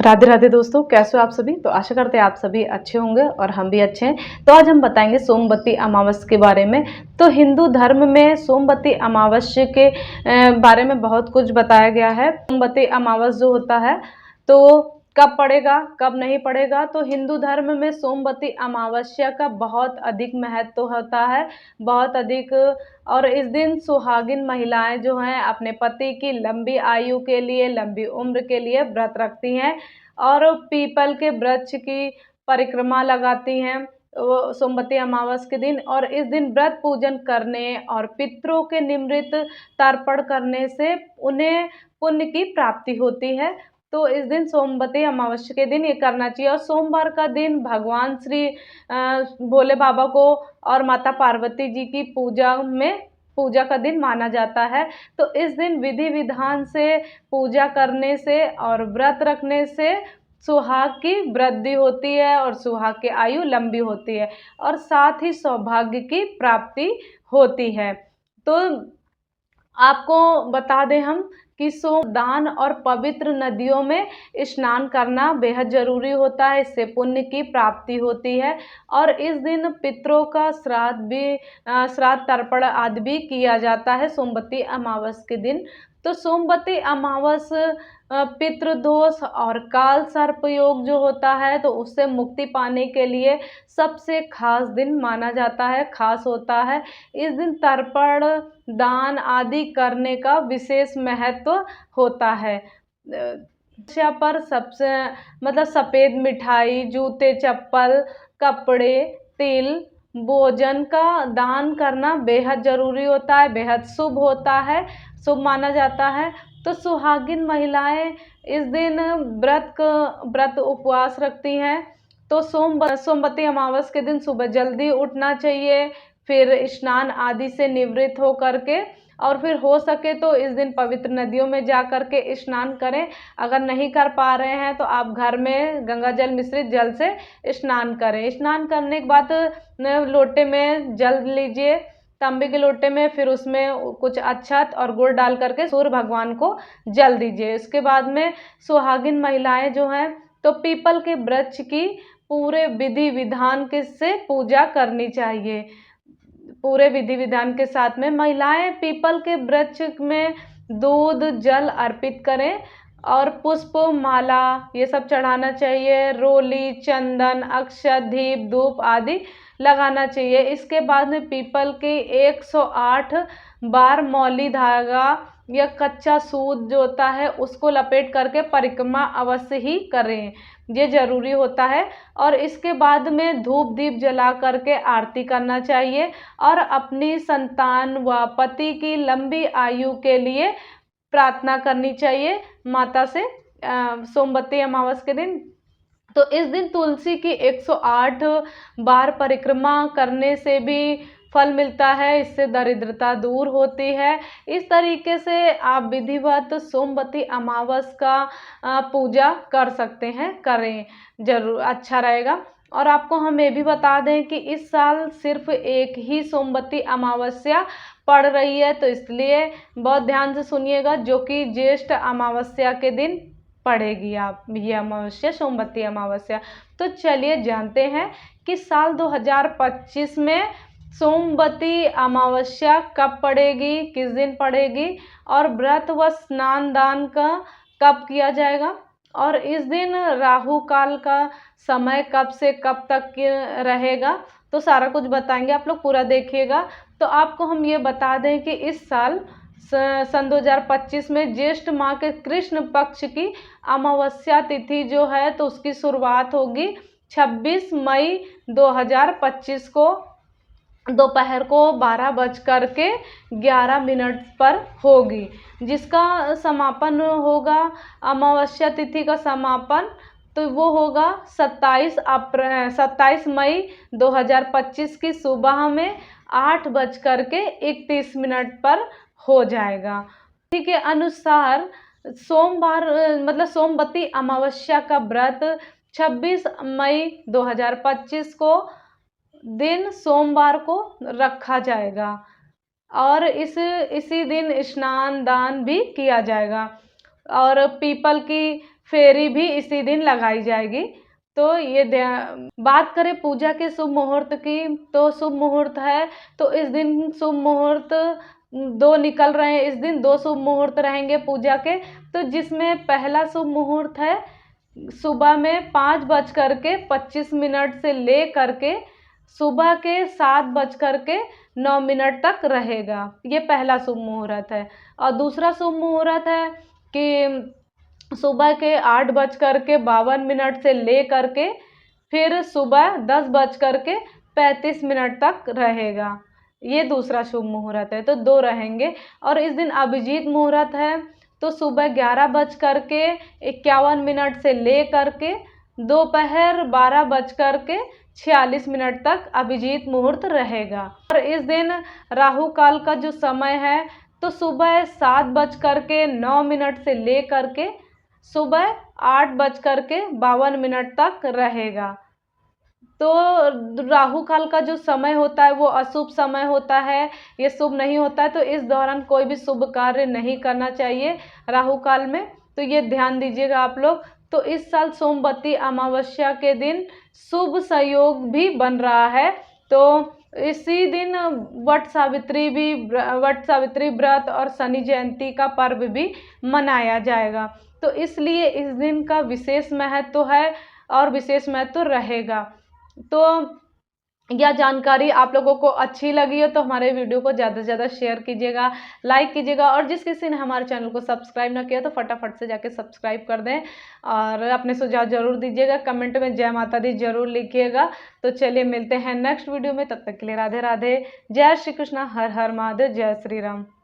राधे राधे दोस्तों, कैसे हो आप सभी। तो आशा करते हैं आप सभी अच्छे होंगे और हम भी अच्छे हैं। तो आज हम बताएंगे सोमवती अमावस्या के बारे में। तो हिंदू धर्म में सोमवती अमावस्या के बारे में बहुत कुछ बताया गया है। सोमवती अमावस्या जो होता है तो कब पड़ेगा कब नहीं पड़ेगा, तो हिंदू धर्म में सोमवती अमावस्या का बहुत अधिक महत्व होता है, बहुत अधिक। और इस दिन सुहागिन महिलाएं जो हैं अपने पति की लंबी आयु के लिए, लंबी उम्र के लिए व्रत रखती हैं और पीपल के वृक्ष की परिक्रमा लगाती हैं वो सोमवती अमावस्या के दिन। और इस दिन व्रत पूजन करने और पितरों के निमित्त तर्पण करने से उन्हें पुण्य की प्राप्ति होती है। तो इस दिन सोमवती अमावस्या के दिन ये करना चाहिए। और सोमवार का दिन भगवान श्री भोले बाबा को और माता पार्वती जी की पूजा का दिन माना जाता है। तो इस दिन विधि विधान से पूजा करने से और व्रत रखने से सुहाग की वृद्धि होती है और सुहाग की आयु लंबी होती है और साथ ही सौभाग्य की प्राप्ति होती है। तो आपको बता दें हम कि दान और पवित्र नदियों में स्नान करना बेहद जरूरी होता है, इससे पुण्य की प्राप्ति होती है। और इस दिन पितरों का श्राद्ध तर्पण आदि भी किया जाता है सोमवती अमावस्या के दिन। तो सोमवती अमावस्या पितृदोष और काल सर्प योग जो होता है तो उससे मुक्ति पाने के लिए सबसे खास दिन माना जाता है, खास होता है। इस दिन तर्पण दान आदि करने का विशेष महत्व होता है। पर सबसे मतलब सफ़ेद मिठाई, जूते, चप्पल, कपड़े, तिल, भोजन का दान करना बेहद ज़रूरी होता है, बेहद शुभ होता है, शुभ माना जाता है। तो सुहागिन महिलाएं इस दिन व्रत उपवास रखती हैं। तो सोमवती अमावस्या के दिन सुबह जल्दी उठना चाहिए, फिर स्नान आदि से निवृत्त हो करके और फिर हो सके तो इस दिन पवित्र नदियों में जा कर के स्नान करें। अगर नहीं कर पा रहे हैं तो आप घर में गंगा जल मिश्रित जल से स्नान करें। स्नान करने के बाद लोटे में जल लीजिए, तांबे के लोटे में, फिर उसमें कुछ अक्षत और गुड़ डाल करके सूर्य भगवान को जल दीजिए। इसके बाद में सुहागिन महिलाएं जो हैं तो पीपल के वृक्ष की पूरे विधि विधान के से पूजा करनी चाहिए। पूरे विधि विधान के साथ में महिलाएं पीपल के वृक्ष में दूध जल अर्पित करें और पुष्प माला ये सब चढ़ाना चाहिए। रोली, चंदन, अक्षत, दीप, धूप आदि लगाना चाहिए। इसके बाद में पीपल के 108 बार मौली धागा या कच्चा सूत जो होता है उसको लपेट करके परिक्रमा अवश्य ही करें, ये जरूरी होता है। और इसके बाद में धूप दीप जला करके आरती करना चाहिए और अपनी संतान व पति की लंबी आयु के लिए प्रार्थना करनी चाहिए माता से सोमवती अमावस्या के दिन। तो इस दिन तुलसी की 108 बार परिक्रमा करने से भी फल मिलता है, इससे दरिद्रता दूर होती है। इस तरीके से आप विधिवत सोमवती अमावस्या का पूजा कर सकते हैं, करें, जरूर अच्छा रहेगा। और आपको हम ये भी बता दें कि इस साल सिर्फ एक ही सोमवती अमावस्या पड़ रही है, तो इसलिए बहुत ध्यान से सुनिएगा, जो कि ज्येष्ठ अमावस्या के दिन पड़ेगी आप ये अमावस्या, सोमवती अमावस्या। तो चलिए जानते हैं कि साल 2025 में सोमवती अमावस्या कब पड़ेगी, किस दिन पड़ेगी और व्रत व स्नान दान का कब किया जाएगा और इस दिन राहु काल का समय कब से कब तक रहेगा। तो सारा कुछ बताएंगे, आप लोग पूरा देखिएगा। तो आपको हम ये बता दें कि इस साल सन 2025 में ज्येष्ठ माह के कृष्ण पक्ष की अमावस्या तिथि जो है तो उसकी शुरुआत होगी 26 मई 2025 को दोपहर को 12:11 पर होगी, जिसका समापन होगा, अमावस्या तिथि का समापन तो वो होगा 27 मई 2025 की सुबह में 8:31 पर हो जाएगा। तिथि के अनुसार सोमवार मतलब सोमवती अमावस्या का व्रत 26 मई 2025 को दिन सोमवार को रखा जाएगा और इसी दिन स्नान दान भी किया जाएगा। और पीपल की फेरी भी इसी दिन लगाई जाएगी। तो ये बात करें पूजा के शुभ मुहूर्त की, तो शुभ मुहूर्त है तो इस दिन शुभ मुहूर्त दो निकल रहे हैं। इस दिन दो शुभ मुहूर्त रहेंगे पूजा के। तो जिसमें पहला शुभ मुहूर्त है सुबह में 5:25 से ले करके सुबह के 7:09 तक रहेगा। ये पहला शुभ मुहूर्त है। और दूसरा शुभ मुहूर्त है कि सुबह के 8:52 से ले करके फिर सुबह 10:35 तक रहेगा। ये दूसरा शुभ मुहूर्त है। तो दो रहेंगे। और इस दिन अभिजीत मुहूर्त है तो सुबह 11:51 से ले करके दोपहर 12:46 तक अभिजीत मुहूर्त रहेगा। और इस दिन राहु काल का जो समय है तो सुबह 7:09 से ले करके सुबह 8:52 तक रहेगा। तो राहु काल का जो समय होता है वो अशुभ समय होता है, ये शुभ नहीं होता है। तो इस दौरान कोई भी शुभ कार्य नहीं करना चाहिए राहु काल में। तो ये ध्यान दीजिएगा आप लोग। तो इस साल सोमवती अमावस्या के दिन शुभ संयोग भी बन रहा है। तो इसी दिन वट सावित्री व्रत और शनि जयंती का पर्व भी मनाया जाएगा। तो इसलिए इस दिन का विशेष महत्व है और विशेष महत्व रहेगा। तो यह जानकारी आप लोगों को अच्छी लगी हो तो हमारे वीडियो को ज़्यादा से ज़्यादा शेयर कीजिएगा, लाइक कीजिएगा। और जिस किसी ने हमारे चैनल को सब्सक्राइब ना किया तो फटाफट से जाके सब्सक्राइब कर दें और अपने सुझाव जरूर दीजिएगा। कमेंट में जय माता दी जरूर लिखिएगा। तो चलिए मिलते हैं नेक्स्ट वीडियो में, तब तक के लिए राधे राधे, जय श्री कृष्णा, हर हर महादेव, जय श्री राम।